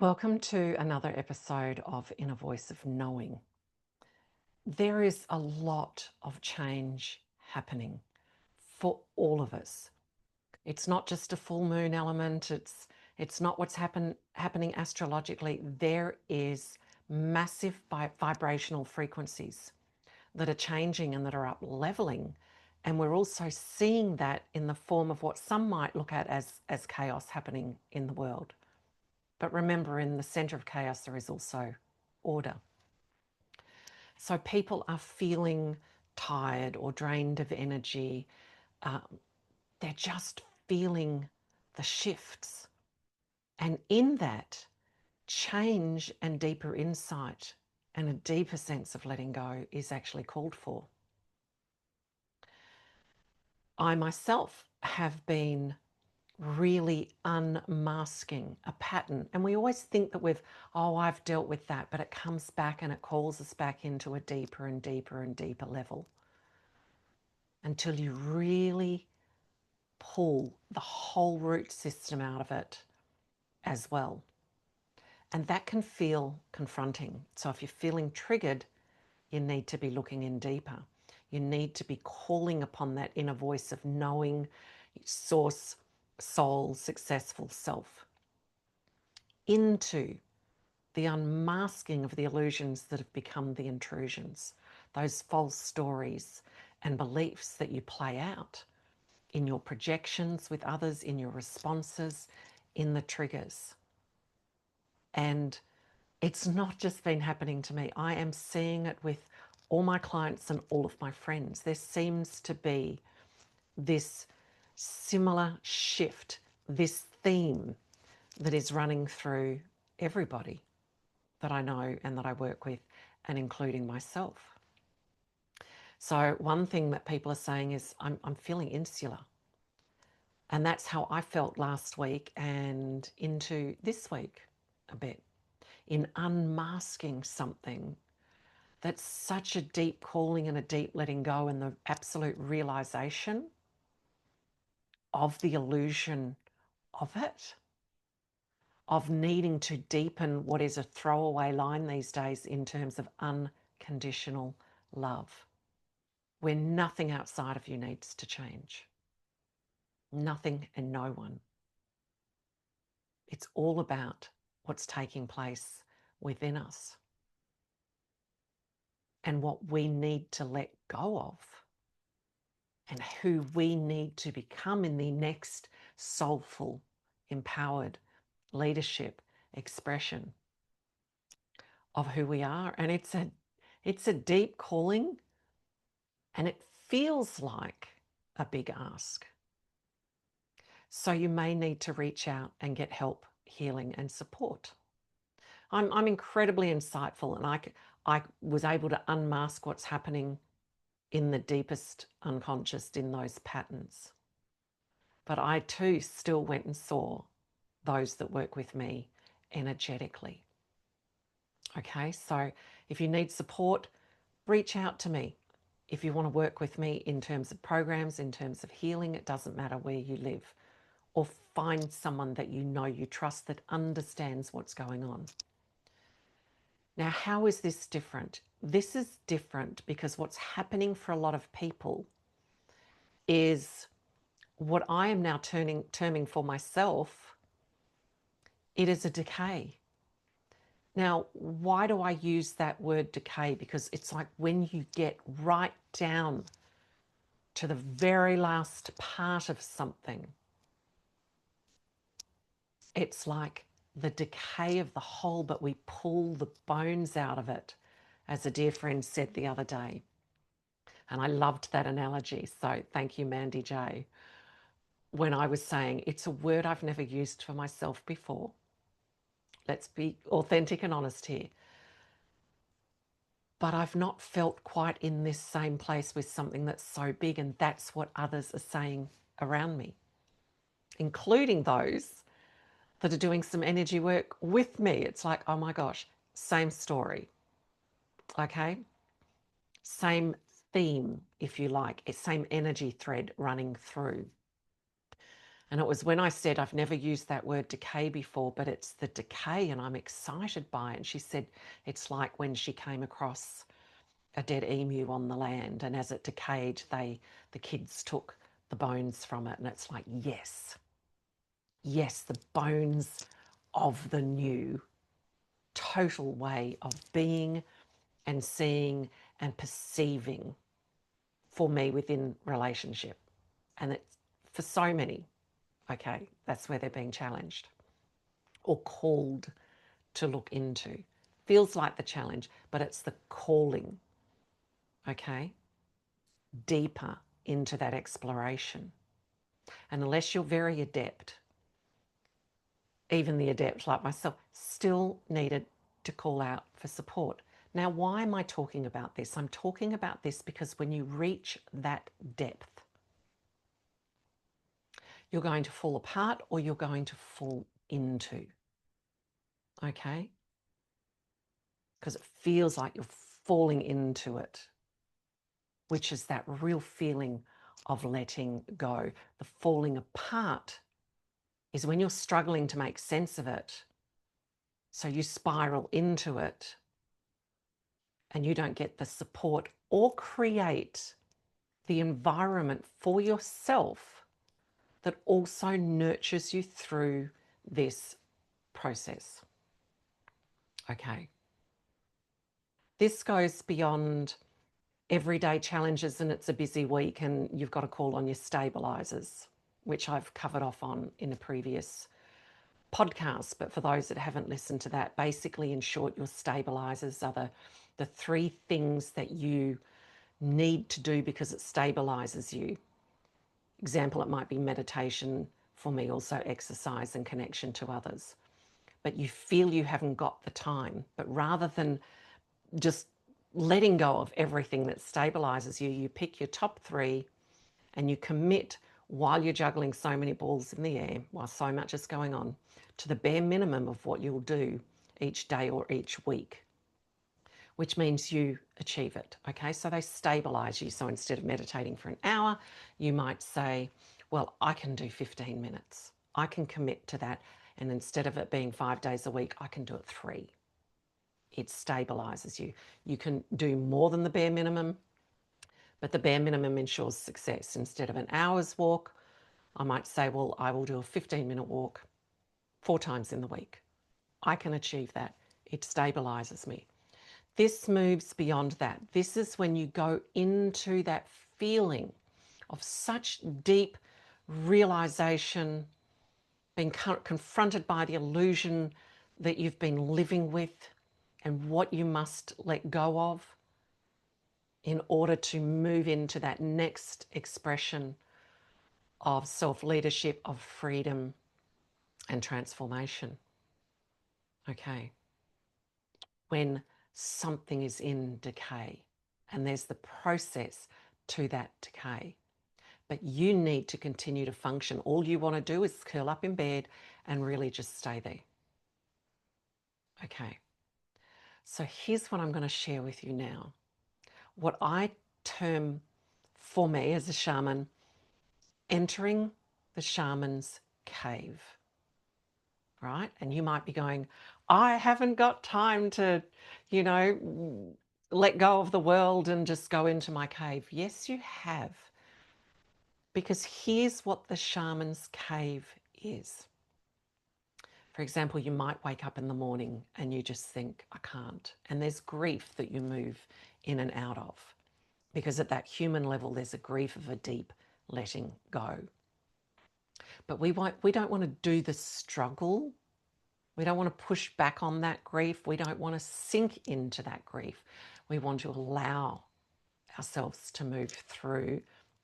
Welcome to another episode of Inner Voice of Knowing. There is a lot of change happening for all of us. It's not just a full moon element, it's not what's happening astrologically. There is massive vibrational frequencies that are changing and that are up leveling. And we're also seeing that in the form of what some might look at as chaos happening in the world. But remember, in the center of chaos, there is also order. So people are feeling tired or drained of energy. They're just feeling the shifts. And in that, change and deeper insight and a deeper sense of letting go is actually called for. I myself have been really unmasking a pattern. And we always think that I've dealt with that, but it comes back and it calls us back into a deeper and deeper and deeper level until you really pull the whole root system out of it as well. And that can feel confronting. So if you're feeling triggered, you need to be looking in deeper. You need to be calling upon that inner voice of knowing, source, soul, successful self into the unmasking of the illusions that have become the intrusions, those false stories and beliefs that you play out in your projections with others, in your responses, in the triggers. And it's not just been happening to me. I am seeing it with all my clients and all of my friends. There seems to be this similar shift, this theme that is running through everybody that I know and that I work with, and including myself. So one thing that people are saying is, I'm feeling insular. And that's how I felt last week and into this week a bit, in unmasking something that's such a deep calling and a deep letting go, and the absolute realization of the illusion of it, of needing to deepen what is a throwaway line these days in terms of unconditional love, where nothing outside of you needs to change. Nothing and no one. It's all about what's taking place within us and what we need to let go of and who we need to become in the next soulful, empowered leadership expression of who we are. And it's a deep calling, and it feels like a big ask. So you may need to reach out and get help, healing and support. I'm incredibly insightful, and I was able to unmask what's happening in the deepest unconscious, in those patterns. But I too still went and saw those that work with me energetically. Okay, so if you need support, reach out to me. If you want to work with me in terms of programs, in terms of healing, it doesn't matter where you live. Or find someone that you know you trust that understands what's going on. Now, how is this different? This is different because what's happening for a lot of people is what I am now terming for myself, it is a decay. Now, why do I use that word decay? Because it's like when you get right down to the very last part of something, it's like the decay of the whole, but we pull the bones out of it, as a dear friend said the other day. And I loved that analogy. So thank you, Mandy J. When I was saying it's a word I've never used for myself before. Let's be authentic and honest here. But I've not felt quite in this same place with something that's so big, and that's what others are saying around me, including those that are doing some energy work with me. It's like, oh my gosh, same story. Okay? Same theme, if you like, same energy thread running through. And it was when I said, I've never used that word decay before, but it's the decay and I'm excited by it. And she said, it's like when she came across a dead emu on the land, and as it decayed, the kids took the bones from it. And it's like, yes, yes, the bones of the new total way of being and seeing and perceiving for me within relationship. And it's for so many, okay, that's where they're being challenged or called to look into. Feels like the challenge, but it's the calling, okay, deeper into that exploration. And unless you're very adept, even the adept like myself, still needed to call out for support. Now, why am I talking about this? I'm talking about this because when you reach that depth, you're going to fall apart or you're going to fall into, okay? Because it feels like you're falling into it, which is that real feeling of letting go. The falling apart is when you're struggling to make sense of it. So you spiral into it and you don't get the support or create the environment for yourself that also nurtures you through this process. Okay. This goes beyond everyday challenges and it's a busy week and you've got to call on your stabilizers, which I've covered off on in a previous podcast. But for those that haven't listened to that, basically, in short, your stabilizers are the three things that you need to do because it stabilizes you. Example, it might be meditation, for me also exercise and connection to others. But you feel you haven't got the time, but rather than just letting go of everything that stabilizes you, you pick your top three and you commit while you're juggling so many balls in the air, while so much is going on, to the bare minimum of what you'll do each day or each week, which means you achieve it. Okay, so they stabilize you. So instead of meditating for an hour, you might say, well, I can do 15 minutes. I can commit to that. And instead of it being 5 days a week, I can do it 3. It stabilizes you. You can do more than the bare minimum, but the bare minimum ensures success. Instead of an hour's walk, I might say, well, I will do a 15-minute walk 4 times in the week. I can achieve that. It stabilizes me. This moves beyond that. This is when you go into that feeling of such deep realization, being confronted by the illusion that you've been living with and what you must let go of in order to move into that next expression of self-leadership, of freedom and transformation. Okay. When something is in decay and there's the process to that decay, but you need to continue to function. All you want to do is curl up in bed and really just stay there. Okay. So here's what I'm going to share with you now. What I term for me as a shaman, entering the shaman's cave, right? And you might be going, I haven't got time to, let go of the world and just go into my cave. Yes, you have. Because here's what the shaman's cave is. For example, you might wake up in the morning and you just think, I can't. And there's grief that you move in and out of. Because at that human level, there's a grief of a deep letting go. But we don't want to do the struggle. We don't want to push back on that grief. We don't want to sink into that grief. We want to allow ourselves to move through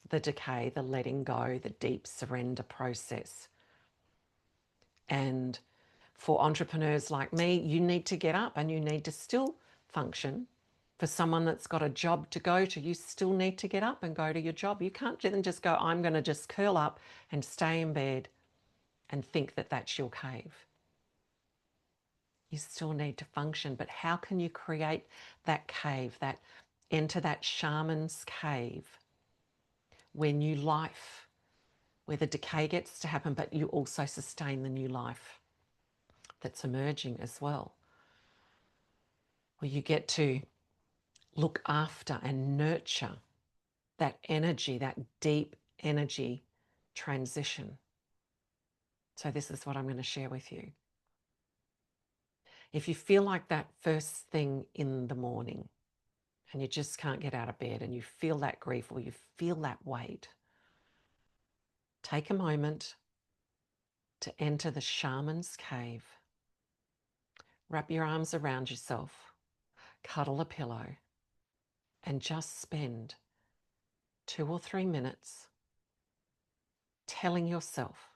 the decay, the letting go, the deep surrender process. And for entrepreneurs like me, you need to get up and you need to still function. For someone that's got a job to go to, you still need to get up and go to your job. You can't then just go, I'm going to just curl up and stay in bed and think that that's your cave. You still need to function, but how can you create that cave, enter that shaman's cave where new life where the decay gets to happen, but you also sustain the new life that's emerging as well, where you get to look after and nurture that energy, that deep energy transition. So this is what I'm going to share with you. If you feel like that first thing in the morning and you just can't get out of bed and you feel that grief or you feel that weight, take a moment to enter the shaman's cave. Wrap your arms around yourself, cuddle a pillow, and just spend 2 or 3 minutes telling yourself,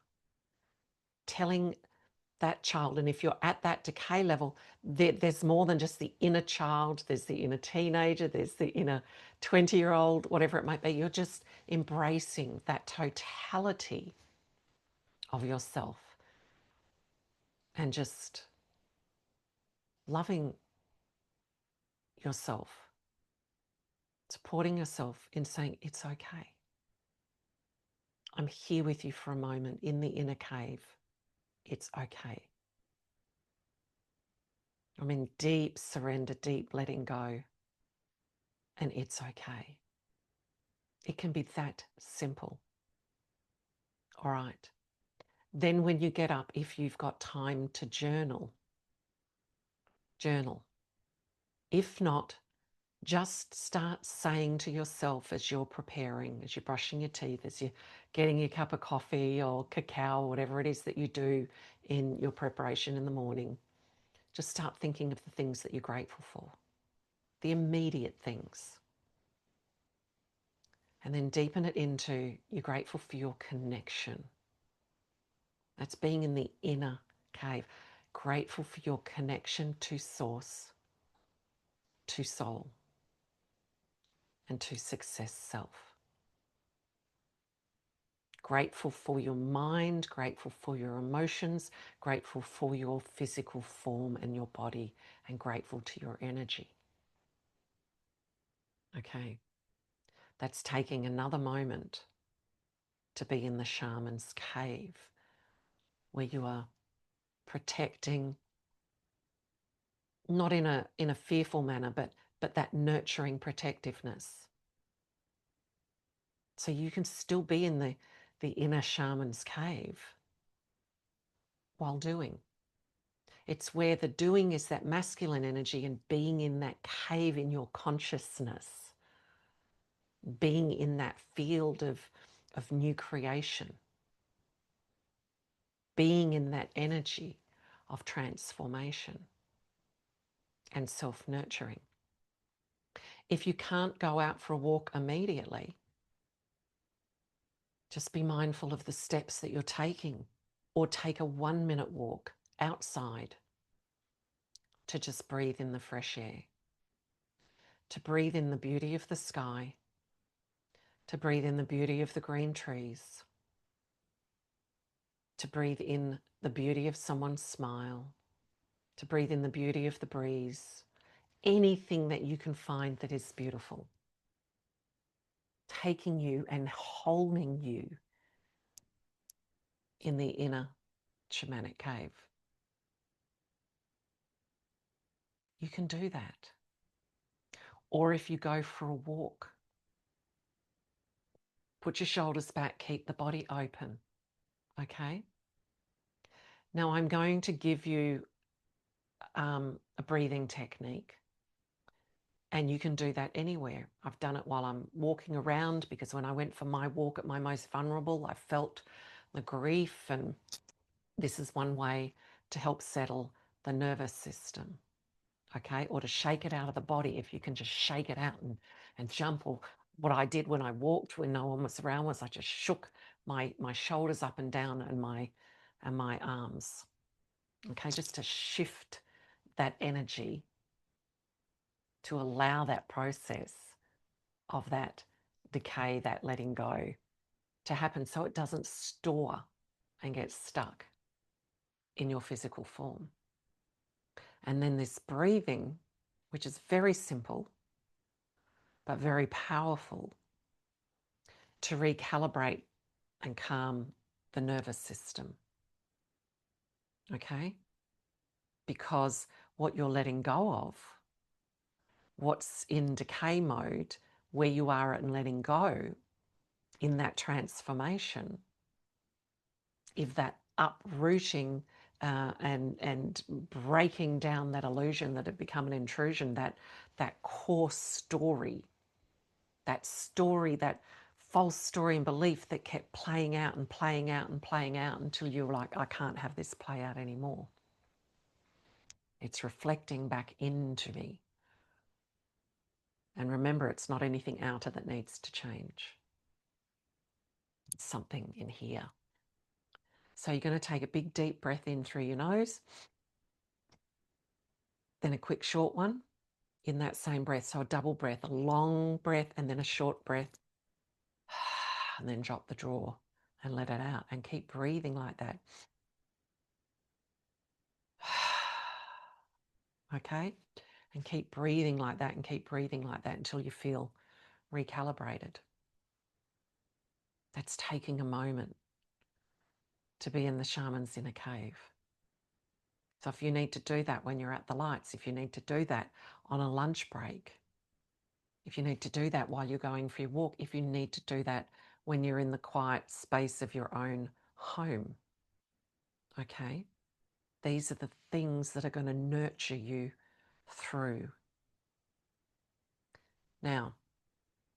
telling that child. And if you're at that decay level, there's more than just the inner child. There's the inner teenager, there's the inner 20-year-old, whatever it might be. You're just embracing that totality of yourself and just loving yourself, supporting yourself in saying, it's okay. I'm here with you for a moment in the inner cave. It's okay. I'm in deep surrender, deep letting go, and it's okay. It can be that simple. All right. Then when you get up, if you've got time to journal, journal. If not, just start saying to yourself as you're preparing, as you're brushing your teeth, as you're getting your cup of coffee or cacao, whatever it is that you do in your preparation in the morning, just start thinking of the things that you're grateful for, the immediate things. And then deepen it into you're grateful for your connection. That's being in the inner cave. Grateful for your connection to source, to soul, and to success self. Grateful for your mind, grateful for your emotions, grateful for your physical form and your body, and grateful to your energy. Okay, that's taking another moment to be in the shaman's cave, where you are protecting, not in a fearful manner, but that nurturing protectiveness. So you can still be in the inner shaman's cave while doing. It's where the doing is that masculine energy, and being in that cave in your consciousness, being in that field of new creation, being in that energy of transformation and self-nurturing. If you can't go out for a walk immediately, just be mindful of the steps that you're taking, or take a 1-minute walk outside to just breathe in the fresh air, to breathe in the beauty of the sky, to breathe in the beauty of the green trees, to breathe in the beauty of someone's smile, to breathe in the beauty of the breeze, anything that you can find that is beautiful, taking you and holding you in the inner shamanic cave. You can do that. Or if you go for a walk, put your shoulders back, keep the body open, okay? Now I'm going to give you a breathing technique, and you can do that anywhere. I've done it while I'm walking around, because when I went for my walk at my most vulnerable, I felt the grief, and this is one way to help settle the nervous system, okay? Or to shake it out of the body, if you can just shake it out and jump. Or what I did when I walked when no one was around was I just shook my shoulders up and down and my arms, okay? Just to shift that energy, to allow that process of that decay, that letting go to happen, so it doesn't store and get stuck in your physical form. And then this breathing, which is very simple but very powerful to recalibrate and calm the nervous system. Okay? Because what you're letting go of, what's in decay mode, where you are and letting go in that transformation, if that uprooting and breaking down that illusion that had become an intrusion, that core story, that false story and belief that kept playing out and playing out and playing out until you were like, I can't have this play out anymore. It's reflecting back into me. And remember, it's not anything outer that needs to change. It's something in here. So you're going to take a big deep breath in through your nose, then a quick short one in that same breath. So a double breath, a long breath, and then a short breath. And then drop the jaw and let it out and keep breathing like that. Okay? And keep breathing like that and keep breathing like that until you feel recalibrated. That's taking a moment to be in the shaman's inner cave. So if you need to do that when you're at the lights, if you need to do that on a lunch break, if you need to do that while you're going for your walk, if you need to do that when you're in the quiet space of your own home, okay? These are the things that are going to nurture you through. Now,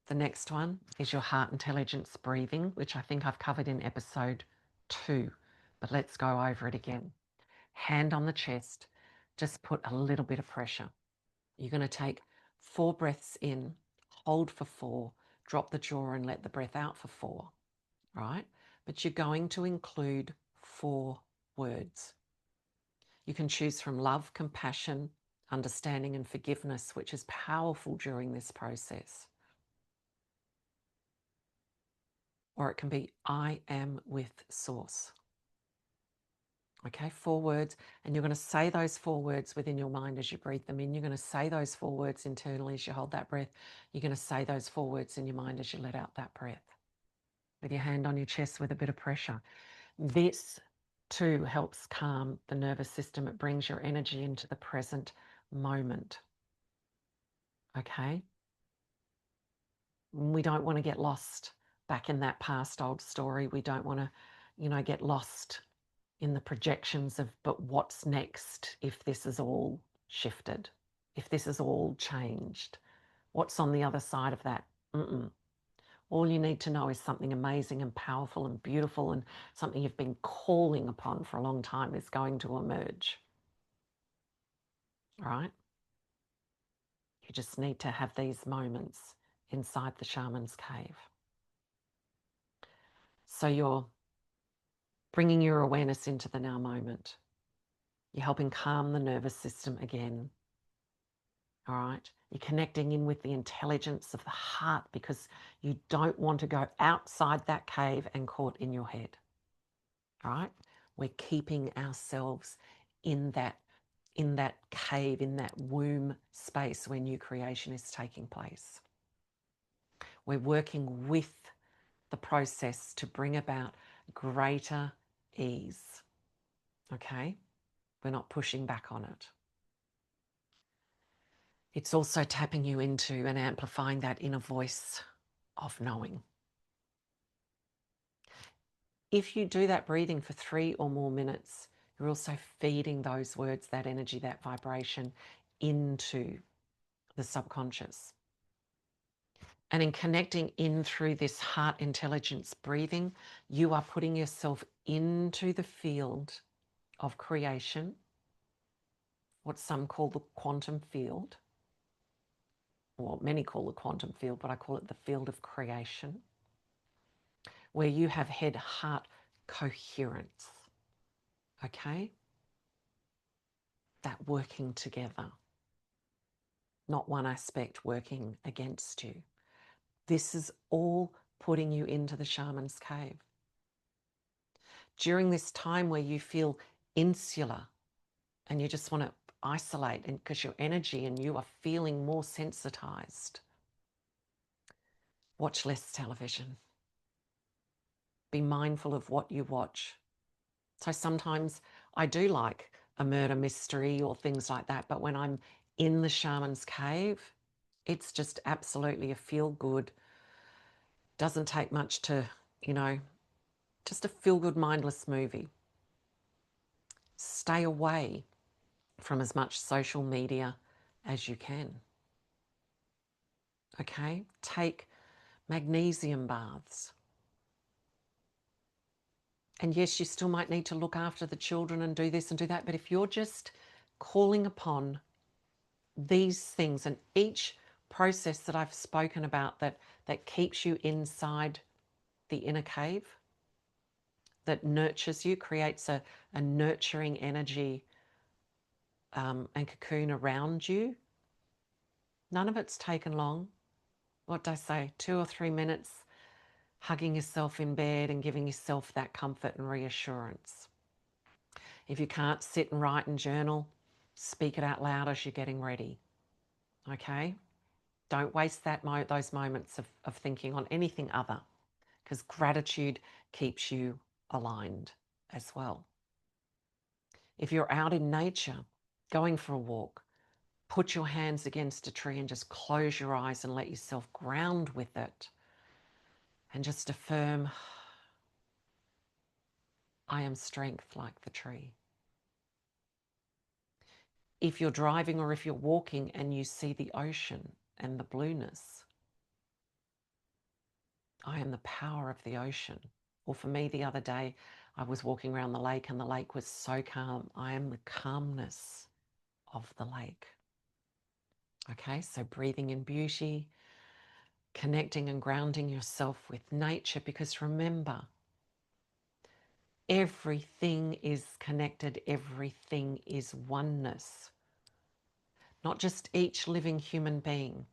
the next one is your heart intelligence breathing, which I think I've covered in episode 2, but let's go over it again. Hand on the chest, just put a little bit of pressure. You're going to take 4 breaths in, hold for 4, drop the jaw and let the breath out for 4, right? But you're going to include 4 words. You can choose from love, compassion, understanding and forgiveness, which is powerful during this process. Or it can be, I am with source. Okay, 4 words. And you're going to say those 4 words within your mind as you breathe them in. You're going to say those 4 words internally as you hold that breath. You're going to say those 4 words in your mind as you let out that breath. With your hand on your chest with a bit of pressure. This too helps calm the nervous system. It brings your energy into the present moment. Okay? We don't want to get lost back in that past old story. We don't want to, get lost in the projections of, but what's next if this is all shifted, if this is all changed? What's on the other side of that? All you need to know is something amazing and powerful and beautiful and something you've been calling upon for a long time is going to emerge. All right? You just need to have these moments inside the shaman's cave. So you're bringing your awareness into the now moment. You're helping calm the nervous system again. All right? You're connecting in with the intelligence of the heart because you don't want to go outside that cave and caught in your head. All right? We're keeping ourselves in that cave, in that womb space where new creation is taking place. We're working with the process to bring about greater ease. Okay? We're not pushing back on it. It's also tapping you into and amplifying that inner voice of knowing. If you do that breathing for 3 or more minutes, you're also feeding those words, that energy, that vibration into the subconscious. And in connecting in through this heart intelligence breathing, you are putting yourself into the field of creation, what some call the quantum field, or many call the quantum field, but I call it the field of creation, where you have head-heart coherence, okay? That working together, not one aspect working against you. This is all putting you into the shaman's cave. During this time where you feel insular and you just want to isolate and because your energy and you are feeling more sensitized, watch less television. Be mindful of what you watch. So sometimes I do like a murder mystery or things like that, but when I'm in the shaman's cave, it's just absolutely a feel-good, doesn't take much to, just a feel-good mindless movie. Stay away from as much social media as you can. Okay? Take magnesium baths. And yes, you still might need to look after the children and do this and do that, but if you're just calling upon these things and each process that I've spoken about that keeps you inside the inner cave, that nurtures you, creates a nurturing energy and cocoon around you, none of it's taken long. What did I say? 2 or 3 minutes, hugging yourself in bed and giving yourself that comfort and reassurance. If you can't sit and write and journal, speak it out loud as you're getting ready. Okay? Don't waste those moments of thinking on anything other, because gratitude keeps you aligned as well. If you're out in nature, going for a walk, put your hands against a tree and just close your eyes and let yourself ground with it. And just affirm, I am strength like the tree. If you're driving or if you're walking and you see the ocean and the blueness, I am the power of the ocean. Or for me, the other day, I was walking around the lake and the lake was so calm. I am the calmness of the lake. Okay, so breathing in beauty, connecting and grounding yourself with nature, because remember, everything is connected, everything is oneness. Not just each living human being,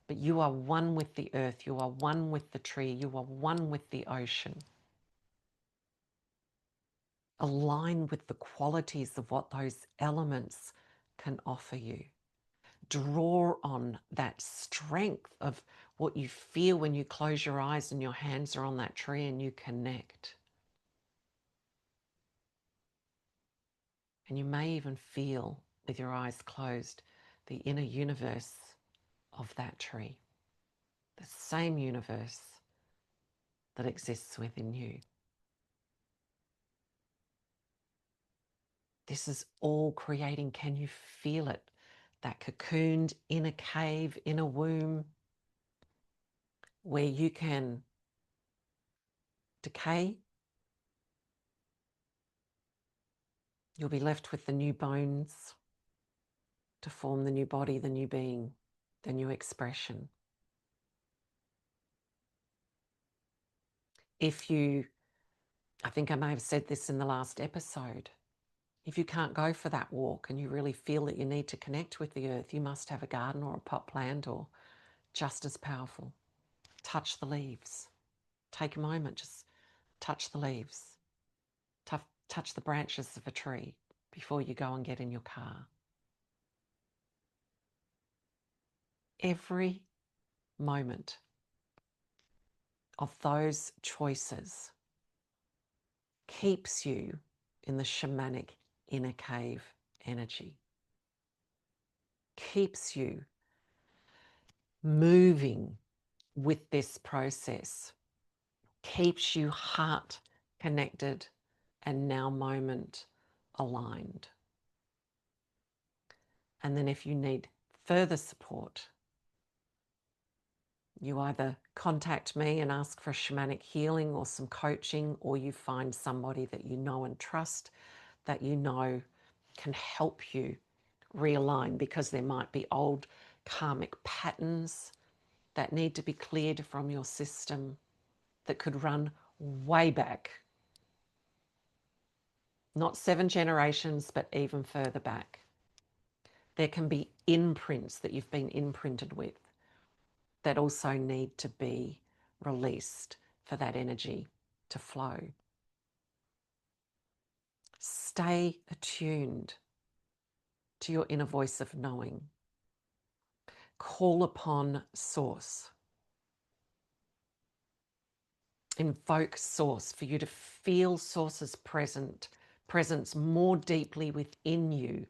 but you are one with the earth, you are one with the tree, you are one with the ocean. Align with the qualities of what those elements can offer you. Draw on that strength of what you feel when you close your eyes and your hands are on that tree and you connect. And you may even feel, with your eyes closed, the inner universe of that tree. The same universe that exists within you. This is all creating, can you feel it? That cocooned inner cave, inner womb, where you can decay. You'll be left with the new bones to form the new body, the new being, the new expression. If you, I think I may have said this in the last episode, if you can't go for that walk and you really feel that you need to connect with the earth, you must have a garden or a pot plant, or just as powerful, touch the leaves. Take a moment, just touch the leaves. Touch the branches of a tree before you go and get in your car. Every moment of those choices keeps you in the shamanic inner cave energy, keeps you moving with this process, keeps you heart connected and now moment aligned. And then if you need further support, you either contact me and ask for shamanic healing or some coaching, or you find somebody that you know and trust that you know can help you realign, because there might be old karmic patterns that need to be cleared from your system that could run way back. Not 7 generations, but even further back. There can be imprints that you've been imprinted with that also need to be released for that energy to flow. Stay attuned to your inner voice of knowing. Call upon Source. Invoke Source for you to feel Source's presence more deeply within you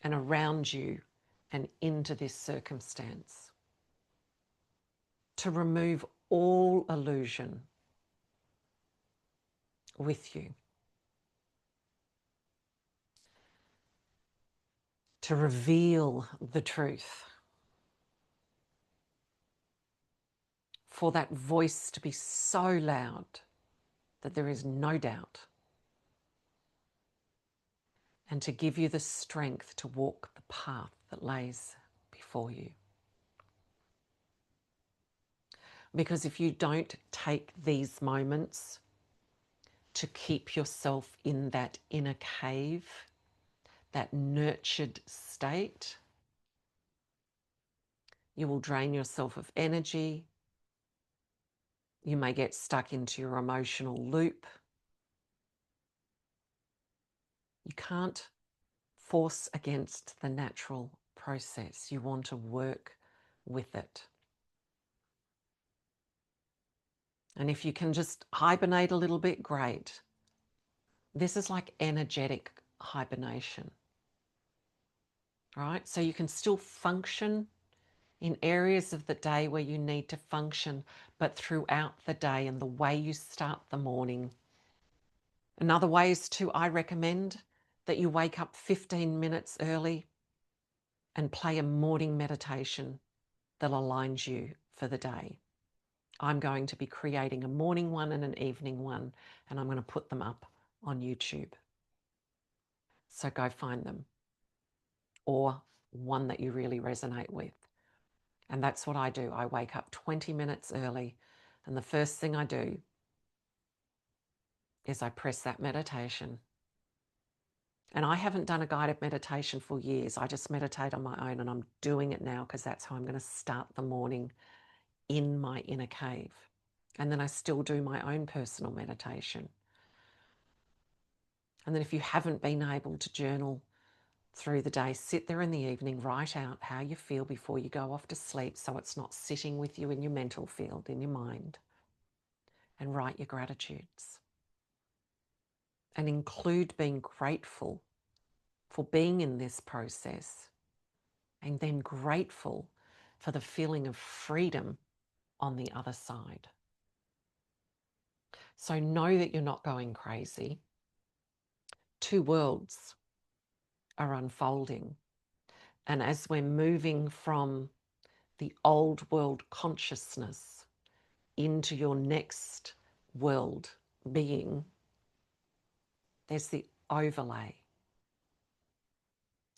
and around you and into this circumstance. To remove all illusion with you. To reveal the truth. For that voice to be so loud that there is no doubt. And to give you the strength to walk the path that lays before you. Because if you don't take these moments to keep yourself in that inner cave, that nurtured state, you will drain yourself of energy. You may get stuck into your emotional loop. You can't force against the natural process. You want to work with it. And if you can just hibernate a little bit, great. This is like energetic hibernation, right? So you can still function in areas of the day where you need to function, but throughout the day and the way you start the morning. Another way is to, I recommend that you wake up 15 minutes early and play a morning meditation that aligns you for the day. I'm going to be creating a morning one and an evening one, and I'm going to put them up on YouTube. So go find them, or one that you really resonate with. And that's what I do. I wake up 20 minutes early, and the first thing I do is I press that meditation. And I haven't done a guided meditation for years. I just meditate on my own, and I'm doing it now because that's how I'm going to start the morning in my inner cave. And then I still do my own personal meditation. And then if you haven't been able to journal through the day, sit there in the evening, write out how you feel before you go off to sleep so it's not sitting with you in your mental field, in your mind. And write your gratitudes. And include being grateful for being in this process, and then grateful for the feeling of freedom on the other side. So know that you're not going crazy. Two worlds are unfolding. And as we're moving from the old world consciousness into your next world being, there's the overlay.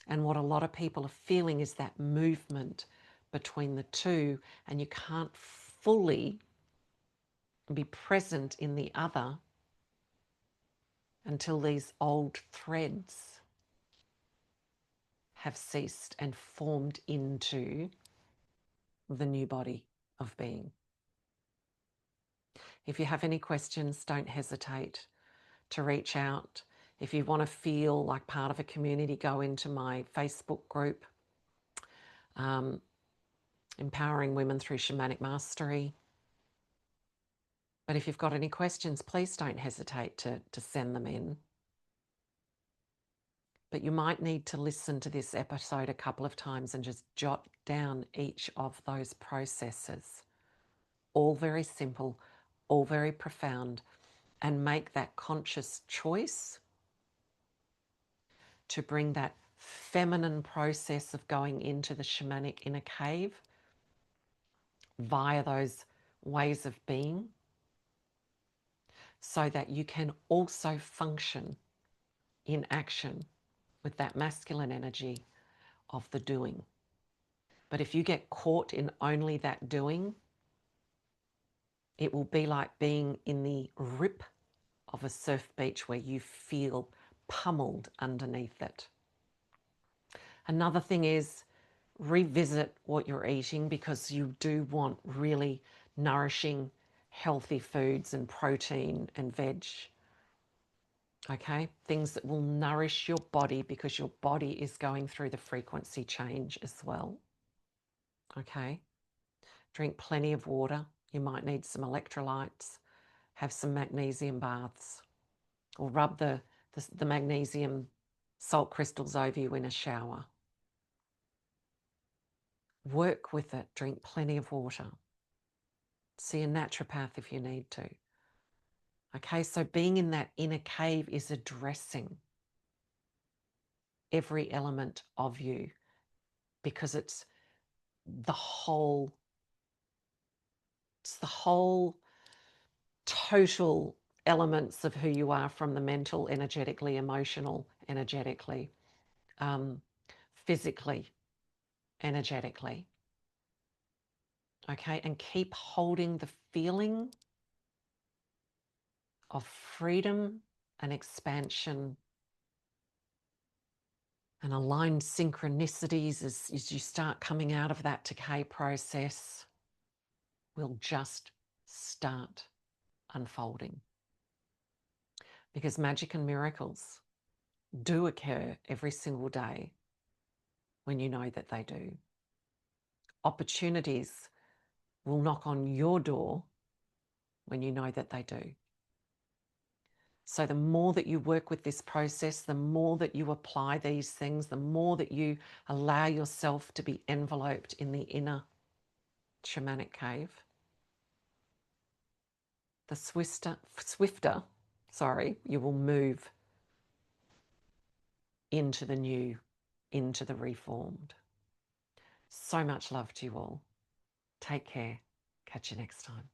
And what a lot of people are feeling is that movement between the two, and you can't fully be present in the other until these old threads have ceased and formed into the new body of being. If you have any questions, don't hesitate to reach out. If you want to feel like part of a community, go into my Facebook group, Empowering Women Through Shamanic Mastery. But if you've got any questions, please don't hesitate to send them in. But you might need to listen to this episode a couple of times and just jot down each of those processes. All very simple, all very profound, and make that conscious choice to bring that feminine process of going into the shamanic inner cave via those ways of being, so that you can also function in action with that masculine energy of the doing. But if you get caught in only that doing, it will be like being in the rip of a surf beach where you feel pummeled underneath it. Another thing is revisit what you're eating, because you do want really nourishing, healthy foods and protein and veg. Okay, things that will nourish your body, because your body is going through the frequency change as well. Okay, drink plenty of water, You might need some electrolytes, have some magnesium baths, or rub the magnesium salt crystals over you in a shower. Work with it. Drink plenty of water. See a naturopath if you need to. Okay, so being in that inner cave is addressing every element of you, because it's the whole total elements of who you are, from the mental, energetically, emotional, energetically, physically, energetically. Okay, and keep holding the feeling of freedom and expansion and aligned synchronicities as you start coming out of that decay process will just start unfolding. Because magic and miracles do occur every single day when you know that they do. Opportunities will knock on your door when you know that they do. So the more that you work with this process, the more that you apply these things, the more that you allow yourself to be enveloped in the inner shamanic cave, the swifter, you will move into the new, into the reformed. So much love to you all. Take care. Catch you next time.